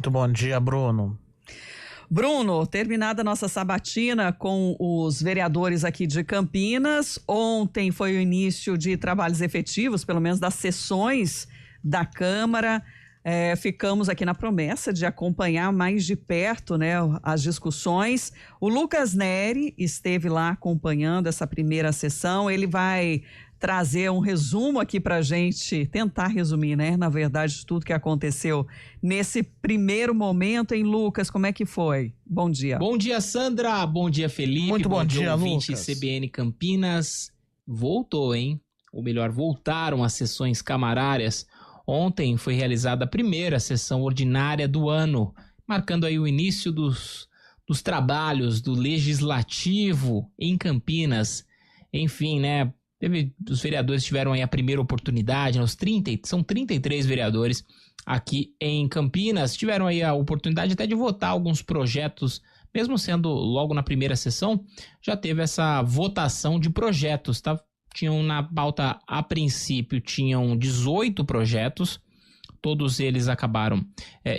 Muito bom dia, Bruno. Bruno, terminada a nossa sabatina com os vereadores aqui de Campinas, ontem foi o início de trabalhos efetivos, pelo menos das sessões da Câmara. Ficamos aqui na promessa de acompanhar mais de perto, né, as discussões. O Lucas Neri esteve lá acompanhando essa primeira sessão. Ele vai trazer um resumo aqui pra gente, tentar resumir, né, na verdade, tudo que aconteceu nesse primeiro momento. Em Lucas, como é que foi? Bom dia. Bom dia, Sandra. Bom dia, Felipe. Muito bom dia, ouvinte Lucas. CBN Campinas. Voltou, hein? Ou melhor, voltaram as sessões camarárias. Ontem foi realizada a primeira sessão ordinária do ano, marcando aí o início dos trabalhos do Legislativo em Campinas. Enfim, né? Os vereadores tiveram aí a primeira oportunidade, né, são 33 vereadores aqui em Campinas, tiveram aí a oportunidade até de votar alguns projetos, mesmo sendo logo na primeira sessão, já teve essa votação de projetos, tá? Tinham na pauta, a princípio, tinham 18 projetos, todos eles acabaram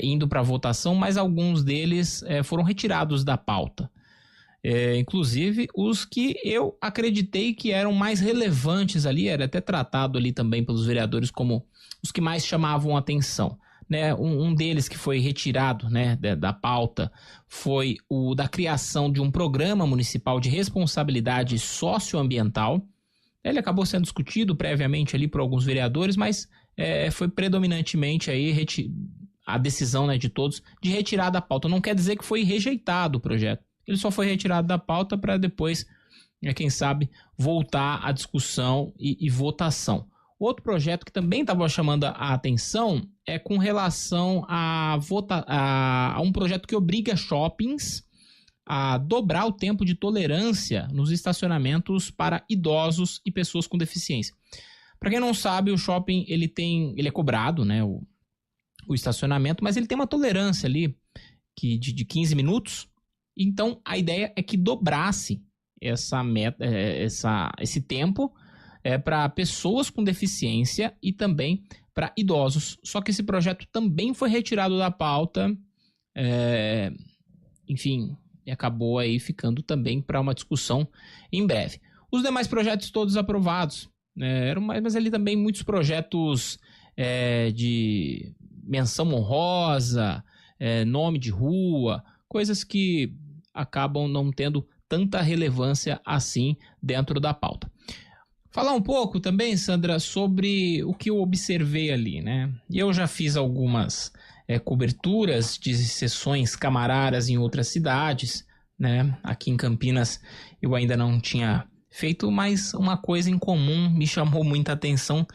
indo para votação, mas alguns deles foram retirados da pauta. Inclusive os que eu acreditei que eram mais relevantes ali, era até tratado ali também pelos vereadores como os que mais chamavam atenção, né? Um deles que foi retirado, né, da pauta foi o da criação de um programa municipal de responsabilidade socioambiental. Ele acabou sendo discutido previamente ali por alguns vereadores, mas foi predominantemente aí a decisão, né, de todos de retirar da pauta. Não quer dizer que foi rejeitado o projeto. Ele só foi retirado da pauta para depois, quem sabe, voltar à discussão e votação. Outro projeto que também estava chamando a atenção é com relação a um projeto que obriga shoppings a dobrar o tempo de tolerância nos estacionamentos para idosos e pessoas com deficiência. Para quem não sabe, o shopping ele é cobrado, né, o estacionamento, mas ele tem uma tolerância ali de 15 minutos. Então, a ideia é que dobrasse esse tempo para pessoas com deficiência e também para idosos. Só que esse projeto também foi retirado da pauta, enfim, e acabou aí ficando também para uma discussão em breve. Os demais projetos todos aprovados, mas ali também muitos projetos de menção honrosa, nome de rua, coisas que acabam não tendo tanta relevância assim dentro da pauta. Falar um pouco também, Sandra, sobre o que eu observei ali, né? Eu já fiz algumas coberturas de sessões camarárias em outras cidades, né? Aqui em Campinas eu ainda não tinha feito, mas uma coisa em comum me chamou muita atenção,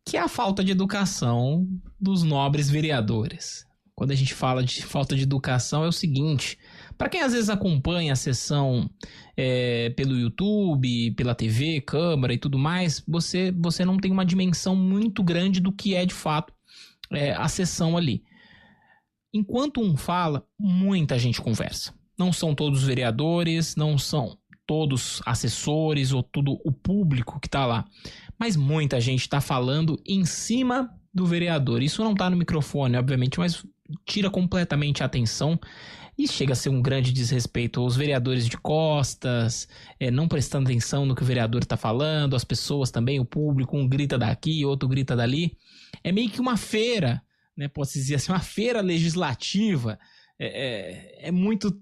que é a falta de educação dos nobres vereadores. Quando a gente fala de falta de educação é o seguinte: para quem às vezes acompanha a sessão pelo YouTube, pela TV, Câmara e tudo mais, você não tem uma dimensão muito grande do que é de fato a sessão ali. Enquanto um fala, muita gente conversa. Não são todos vereadores, não são todos assessores ou todo o público que está lá, mas muita gente está falando em cima do vereador. Isso não está no microfone, obviamente, mas tira completamente a atenção e chega a ser um grande desrespeito aos vereadores de costas, não prestando atenção no que o vereador está falando, as pessoas também, o público, um grita daqui, outro grita dali. É meio que uma feira, né, posso dizer assim, uma feira legislativa. É muito...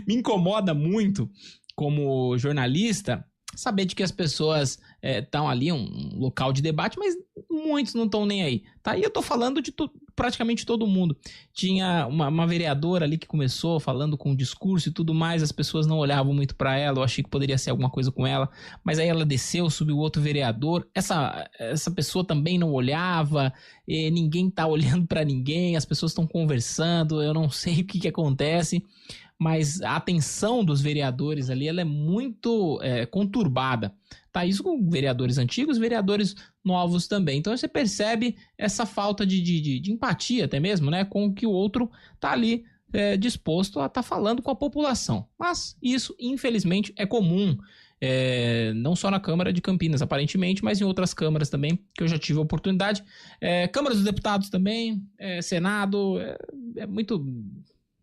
me incomoda muito como jornalista saber de que as pessoas estão ali, um local de debate, mas muitos não estão nem aí, tá? E eu tô falando de praticamente todo mundo. Tinha uma vereadora ali que começou falando com o discurso e tudo mais, as pessoas não olhavam muito para ela, eu achei que poderia ser alguma coisa com ela, mas aí ela desceu, subiu outro vereador, essa pessoa também não olhava, ninguém tá olhando para ninguém, as pessoas estão conversando, eu não sei o que acontece, mas a atenção dos vereadores ali, ela é muito conturbada, tá? Isso com vereadores antigos, vereadores novos também. Então você percebe essa falta de empatia até mesmo, né? Com o que o outro tá ali disposto a estar falando com a população. Mas isso, infelizmente, é comum não só na Câmara de Campinas, aparentemente, mas em outras câmaras também, que eu já tive a oportunidade. Câmara dos Deputados também, Senado,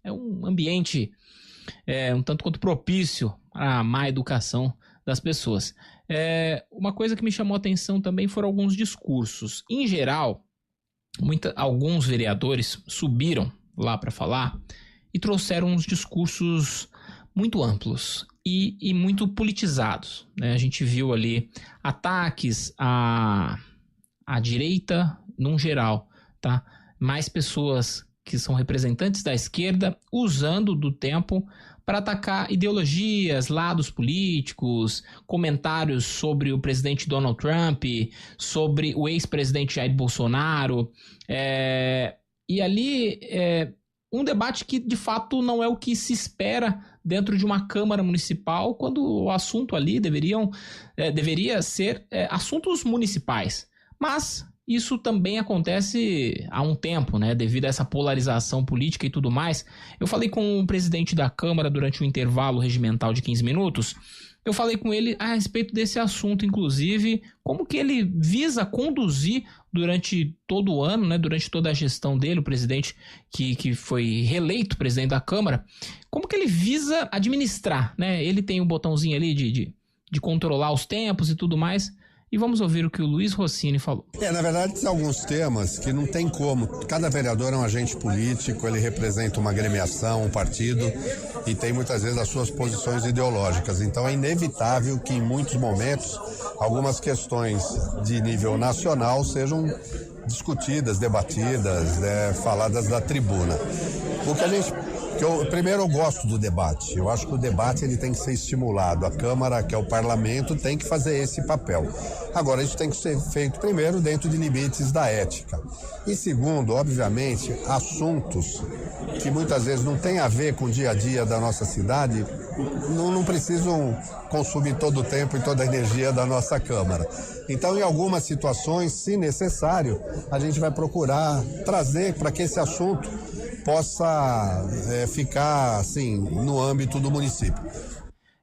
é um ambiente um tanto quanto propício à má educação das pessoas. Uma coisa que me chamou a atenção também foram alguns discursos. Em geral, alguns vereadores subiram lá para falar e trouxeram uns discursos muito amplos e muito politizados, né? A gente viu ali ataques à direita num geral, tá? Mais pessoas que são representantes da esquerda usando do tempo para atacar ideologias, lados políticos, comentários sobre o presidente Donald Trump, sobre o ex-presidente Jair Bolsonaro, e ali um debate que de fato não é o que se espera dentro de uma Câmara Municipal, quando o assunto ali deveria ser assuntos municipais. Mas isso também acontece há um tempo, né? Devido a essa polarização política e tudo mais. Eu falei com o presidente da Câmara durante um intervalo regimental de 15 minutos. Eu falei com ele a respeito desse assunto, inclusive, como que ele visa conduzir durante todo o ano, né? Durante toda a gestão dele, o presidente que foi reeleito presidente da Câmara, como que ele visa administrar, né? Ele tem um botãozinho ali de controlar os tempos e tudo mais. E vamos ouvir o que o Luiz Rossini falou. Na verdade, tem alguns temas que não tem como. Cada vereador é um agente político, ele representa uma agremiação, um partido, e tem muitas vezes as suas posições ideológicas. Então é inevitável que em muitos momentos algumas questões de nível nacional sejam discutidas, debatidas, faladas da tribuna. Primeiro, eu gosto do debate. Eu acho que o debate ele tem que ser estimulado. A Câmara, que é o parlamento, tem que fazer esse papel. Agora, isso tem que ser feito, primeiro, dentro de limites da ética. E segundo, obviamente, assuntos que muitas vezes não têm a ver com o dia a dia da nossa cidade, não precisam consumir todo o tempo e toda a energia da nossa Câmara. Então, em algumas situações, se necessário, a gente vai procurar trazer para que esse assunto possa ficar assim no âmbito do município.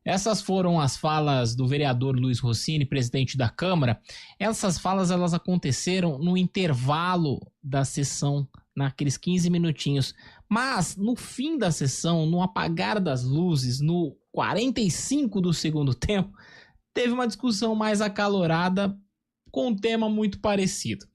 Essas foram as falas do vereador Luiz Rossini, presidente da Câmara. Essas falas elas aconteceram no intervalo da sessão, naqueles 15 minutinhos. Mas no fim da sessão, no apagar das luzes, no 45 do segundo tempo, teve uma discussão mais acalorada com um tema muito parecido.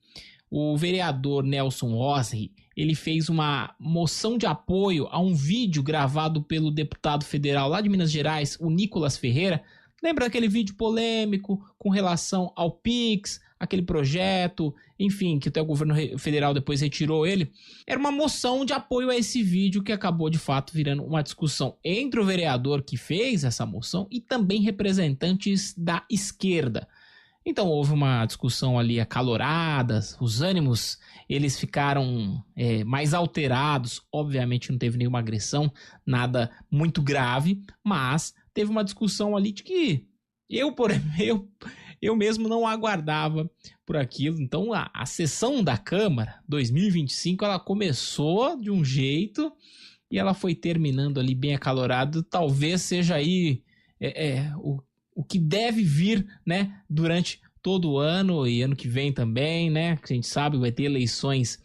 O vereador Nelson Rossi, ele fez uma moção de apoio a um vídeo gravado pelo deputado federal lá de Minas Gerais, o Nicolas Ferreira. Lembra aquele vídeo polêmico com relação ao Pix, aquele projeto, enfim, que até o governo federal depois retirou ele? Era uma moção de apoio a esse vídeo que acabou de fato virando uma discussão entre o vereador que fez essa moção e também representantes da esquerda. Então houve uma discussão ali acalorada, os ânimos eles ficaram mais alterados, obviamente não teve nenhuma agressão, nada muito grave, mas teve uma discussão ali de que eu mesmo não aguardava por aquilo. Então a sessão da Câmara 2025 ela começou de um jeito e ela foi terminando ali bem acalorado, talvez seja aí o que deve vir, né, durante todo o ano e ano que vem também, né, que a gente sabe vai ter eleições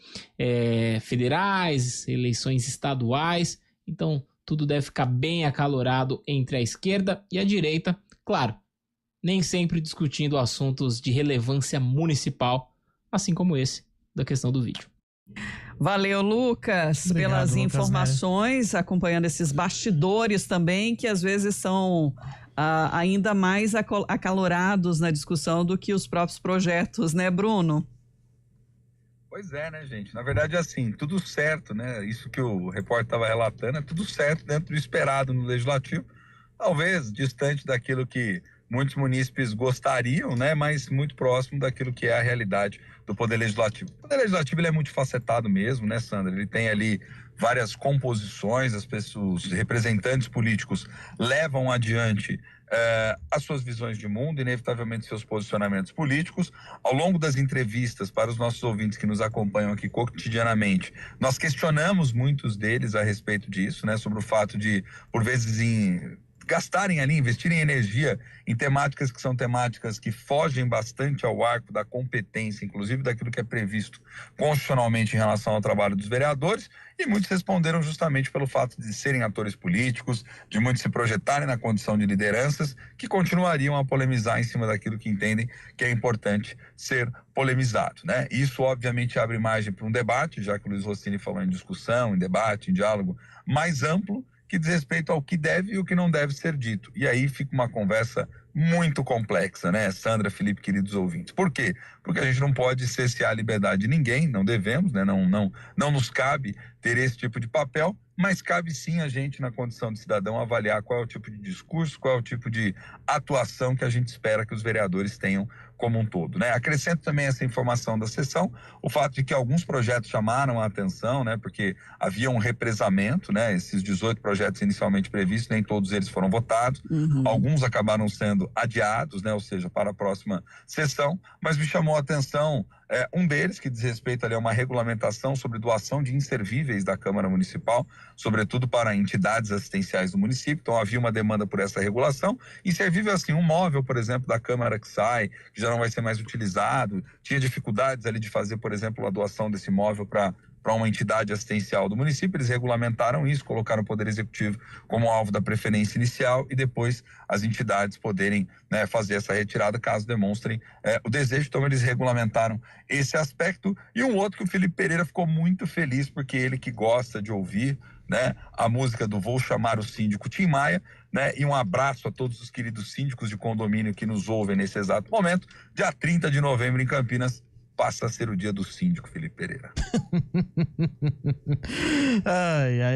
federais, eleições estaduais, então tudo deve ficar bem acalorado entre a esquerda e a direita, claro, nem sempre discutindo assuntos de relevância municipal, assim como esse da questão do vídeo. Valeu, Lucas, Obrigado, pelas Lucas, informações, acompanhando esses bastidores também, que às vezes são ainda mais acalorados na discussão do que os próprios projetos, né, Bruno? Pois é, né, gente? Na verdade, assim, tudo certo, né? Isso que o repórter estava relatando é tudo certo dentro do esperado no Legislativo. Talvez distante daquilo que muitos munícipes gostariam, né? Mas muito próximo daquilo que é a realidade do Poder Legislativo. O Poder Legislativo ele é multifacetado mesmo, né, Sandra? Ele tem ali várias composições, os representantes políticos levam adiante as suas visões de mundo, inevitavelmente seus posicionamentos políticos. Ao longo das entrevistas, para os nossos ouvintes que nos acompanham aqui cotidianamente, nós questionamos muitos deles a respeito disso, né, sobre o fato de, por vezes, gastarem ali, investirem energia em temáticas que são temáticas que fogem bastante ao arco da competência, inclusive daquilo que é previsto constitucionalmente em relação ao trabalho dos vereadores, e muitos responderam justamente pelo fato de serem atores políticos, de muitos se projetarem na condição de lideranças, que continuariam a polemizar em cima daquilo que entendem que é importante ser polemizado, né? Isso obviamente abre margem para um debate, já que o Luiz Rossini falou em discussão, em debate, em diálogo mais amplo, que diz respeito ao que deve e o que não deve ser dito. E aí fica uma conversa muito complexa, né, Sandra, Felipe, queridos ouvintes. Por quê? Porque a gente não pode cercear a liberdade de ninguém, não devemos, né, não nos cabe ter esse tipo de papel, mas cabe sim a gente, na condição de cidadão, avaliar qual é o tipo de discurso, qual é o tipo de atuação que a gente espera que os vereadores tenham como um todo, né? Acrescento também essa informação da sessão, o fato de que alguns projetos chamaram a atenção, né? Porque havia um represamento, né? Esses 18 projetos inicialmente previstos, nem todos eles foram votados, alguns acabaram sendo adiados, né? Ou seja, para a próxima sessão, mas me chamou a atenção um deles, que diz respeito ali a uma regulamentação sobre doação de inservíveis da Câmara Municipal, sobretudo para entidades assistenciais do município. Então havia uma demanda por essa regulação. Inservível assim, um móvel, por exemplo, da Câmara que sai, que já não vai ser mais utilizado, tinha dificuldades ali de fazer, por exemplo, a doação desse móvel para uma entidade assistencial do município. Eles regulamentaram isso, colocaram o Poder Executivo como alvo da preferência inicial e depois as entidades poderem, né, fazer essa retirada caso demonstrem o desejo. Então eles regulamentaram esse aspecto. E um outro que o Felipe Pereira ficou muito feliz, porque ele que gosta de ouvir, né, a música do Vou Chamar o Síndico Tim Maia, né, e um abraço a todos os queridos síndicos de condomínio que nos ouvem nesse exato momento. Dia 30 de novembro em Campinas passa a ser o dia do síndico, Felipe Pereira.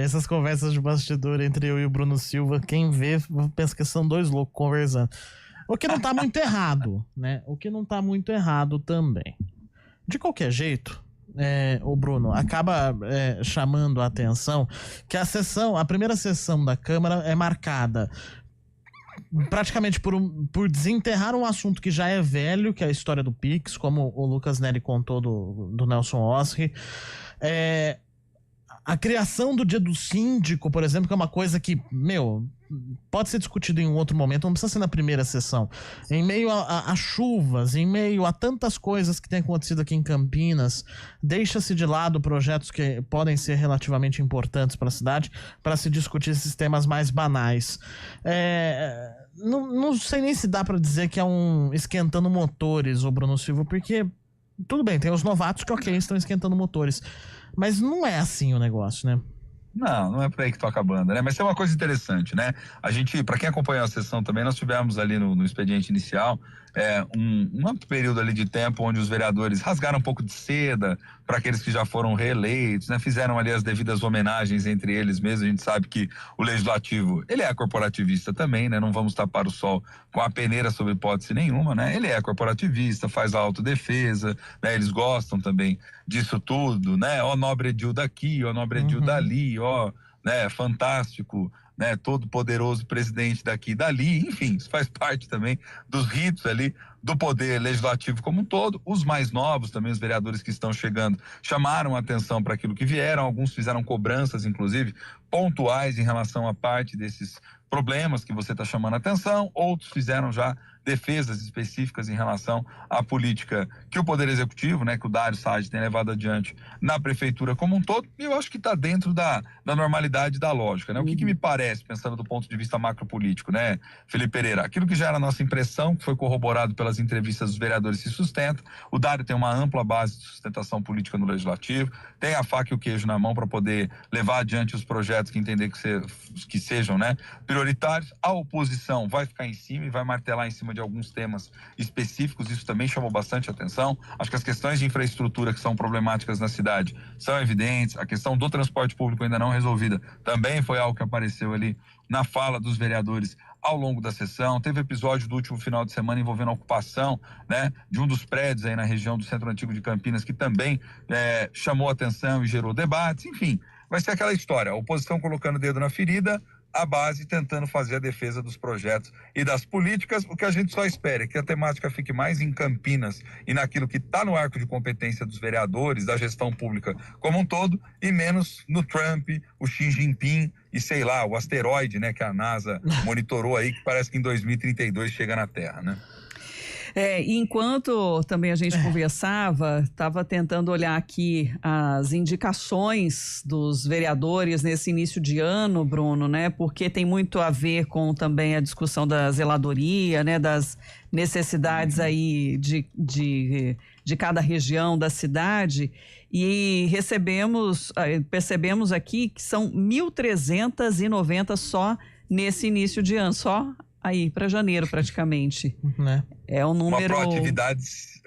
Essas conversas de bastidor entre eu e o Bruno Silva, quem vê pensa que são dois loucos conversando. O que não tá muito errado, né? O que não tá muito errado também. De qualquer jeito, o Bruno acaba chamando a atenção que a primeira sessão da Câmara é marcada praticamente por desenterrar um assunto que já é velho, que é a história do Pix, como o Lucas Neri contou do Nelson Osri. A criação do dia do síndico, por exemplo, que é uma coisa que, pode ser discutido em um outro momento, não precisa ser na primeira sessão. Em meio a chuvas, em meio a tantas coisas que têm acontecido aqui em Campinas, deixa-se de lado projetos que podem ser relativamente importantes para a cidade, para se discutir esses temas mais banais. Não sei nem se dá para dizer que é um esquentando motores, o Bruno Silva, porque tudo bem, tem os novatos que estão esquentando motores, mas não é assim o negócio, né? Não é por aí que toca a banda, né? Mas tem uma coisa interessante, né? A gente, para quem acompanhou a sessão também, nós tivemos ali no expediente inicial um período ali de tempo onde os vereadores rasgaram um pouco de seda para aqueles que já foram reeleitos, né? Fizeram ali as devidas homenagens entre eles mesmos. A gente sabe que o legislativo, ele é corporativista também, né? Não vamos tapar o sol com a peneira sob hipótese nenhuma, né? Ele é corporativista, faz a autodefesa, né? Eles gostam também disso tudo, né? Ó, nobre edil daqui, ó, nobre edil dali, ó, né? Fantástico, né, todo poderoso presidente daqui e dali, enfim, isso faz parte também dos ritos ali do poder legislativo como um todo. Os mais novos também, os vereadores que estão chegando, chamaram a atenção para aquilo que vieram, alguns fizeram cobranças, inclusive, pontuais em relação a parte desses problemas que você está chamando a atenção, outros fizeram já defesas específicas em relação à política que o Poder Executivo, né, que o Dário Saad tem levado adiante na prefeitura como um todo, e eu acho que está dentro da normalidade da lógica, né? O que me parece, pensando do ponto de vista macropolítico, né, Felipe Pereira, aquilo que já era a nossa impressão, que foi corroborado pelas entrevistas dos vereadores, se sustenta. O Dário tem uma ampla base de sustentação política no Legislativo, tem a faca e o queijo na mão para poder levar adiante os projetos que entender que sejam, né, prioritários. A oposição vai ficar em cima e vai martelar em cima de alguns temas específicos, isso também chamou bastante atenção. Acho que as questões de infraestrutura que são problemáticas na cidade são evidentes, a questão do transporte público ainda não resolvida também foi algo que apareceu ali na fala dos vereadores ao longo da sessão. Teve episódio do último final de semana envolvendo a ocupação, né, de um dos prédios aí na região do Centro Antigo de Campinas, que também chamou atenção e gerou debates. Enfim, vai ser aquela história, a oposição colocando o dedo na ferida, a base tentando fazer a defesa dos projetos e das políticas. O que a gente só espera é que a temática fique mais em Campinas e naquilo que está no arco de competência dos vereadores, da gestão pública como um todo, e menos no Trump, o Xi Jinping e, sei lá, o asteroide, né, que a NASA monitorou aí, que parece que em 2032 chega na Terra, né? Enquanto também a gente conversava, estava tentando olhar aqui as indicações dos vereadores nesse início de ano, Bruno, né? Porque tem muito a ver com também a discussão da zeladoria, né? Das necessidades aí de cada região da cidade. E percebemos aqui que são 1.390 só nesse início de ano, só aí para janeiro praticamente, né? É um número...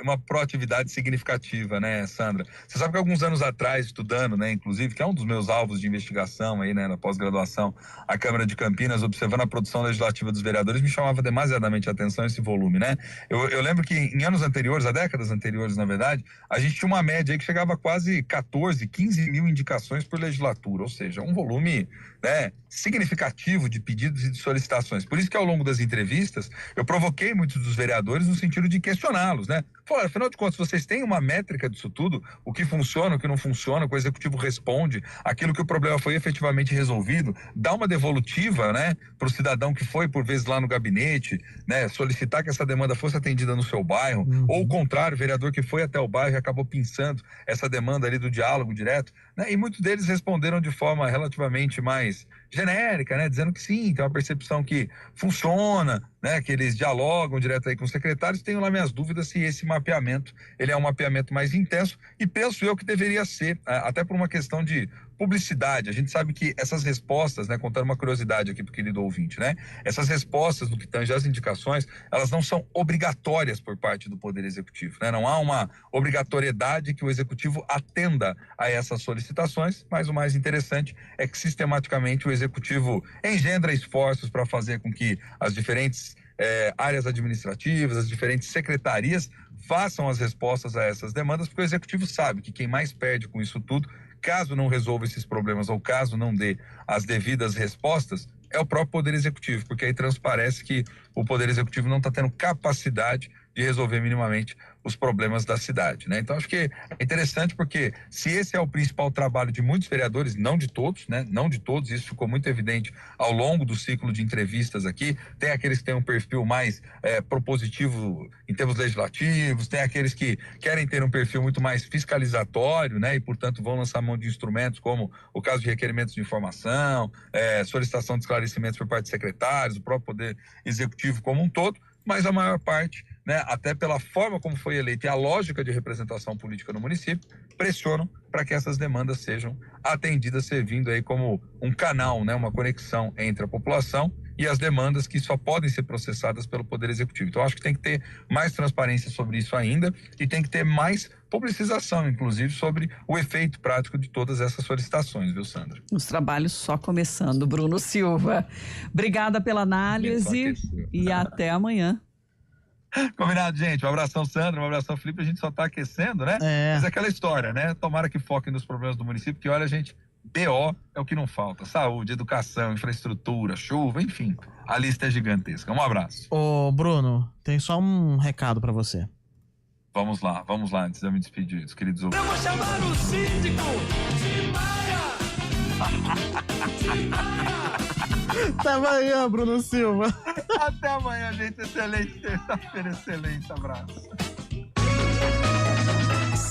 Uma proatividade significativa, né, Sandra? Você sabe que alguns anos atrás, estudando, né, inclusive, que é um dos meus alvos de investigação aí, né, na pós-graduação, a Câmara de Campinas, observando a produção legislativa dos vereadores, me chamava demasiadamente a atenção esse volume, né? Eu lembro que em anos anteriores, há décadas anteriores, na verdade, a gente tinha uma média aí que chegava a quase 14, 15 mil indicações por legislatura, ou seja, um volume, né, significativo de pedidos e de solicitações. Por isso que ao longo das entrevistas, eu provoquei muitos dos vereadores no sentido de questioná-los, né? Fora, afinal de contas, vocês têm uma métrica disso tudo? O que funciona, o que não funciona, o executivo responde, aquilo que o problema foi efetivamente resolvido, dá uma devolutiva, né, para o cidadão que foi por vezes lá no gabinete, né, solicitar que essa demanda fosse atendida no seu bairro, ou o contrário, o vereador que foi até o bairro e acabou pensando essa demanda ali do diálogo direto, né, e muitos deles responderam de forma relativamente mais genérica, né, dizendo que sim, tem uma percepção que funciona, né, que eles dialogam direto aí com os secretários. Tenho lá minhas dúvidas se esse mapeamento, ele é um mapeamento mais intenso, e penso eu que deveria ser, até por uma questão de publicidade. A gente sabe que essas respostas, né, contando uma curiosidade aqui para o querido ouvinte, né, essas respostas no que tange às indicações, elas não são obrigatórias por parte do Poder Executivo, né, não há uma obrigatoriedade que o Executivo atenda a essas solicitações, mas o mais interessante é que sistematicamente o Executivo engendra esforços para fazer com que as diferentes áreas administrativas, as diferentes secretarias façam as respostas a essas demandas, porque o Executivo sabe que quem mais perde com isso tudo, caso não resolva esses problemas ou caso não dê as devidas respostas, é o próprio Poder Executivo, porque aí transparece que o Poder Executivo não está tendo capacidade de resolver minimamente os problemas da cidade, né? Então acho que é interessante, porque se esse é o principal trabalho de muitos vereadores, não de todos, né? Não de todos, isso ficou muito evidente ao longo do ciclo de entrevistas aqui. Tem aqueles que têm um perfil mais propositivo em termos legislativos, tem aqueles que querem ter um perfil muito mais fiscalizatório, né? E portanto vão lançar mão de instrumentos como o caso de requerimentos de informação, solicitação de esclarecimentos por parte de secretários, o próprio Poder Executivo como um todo, mas a maior parte, né, até pela forma como foi eleita e a lógica de representação política no município, pressionam para que essas demandas sejam atendidas, servindo aí como um canal, né, uma conexão entre a população e as demandas que só podem ser processadas pelo Poder Executivo. Então, acho que tem que ter mais transparência sobre isso ainda e tem que ter mais publicização, inclusive, sobre o efeito prático de todas essas solicitações, viu, Sandra? Os trabalhos só começando. Bruno Silva, obrigada pela análise e até amanhã. Combinado, gente. Um abração, Sandra, um abração, Felipe. A gente só está aquecendo, né? Mas é aquela história, né? Tomara que foquem nos problemas do município, que olha, gente, BO é o que não falta. Saúde, educação, infraestrutura, chuva, enfim. A lista é gigantesca. Um abraço. Ô, Bruno, tem só um recado para você. Vamos lá, antes de eu me despedir dos queridos ouvintes. Eu vou chamar o síndico de Maia! Até amanhã, Bruno Silva. Até amanhã, gente. Excelente terça-feira, excelente abraço.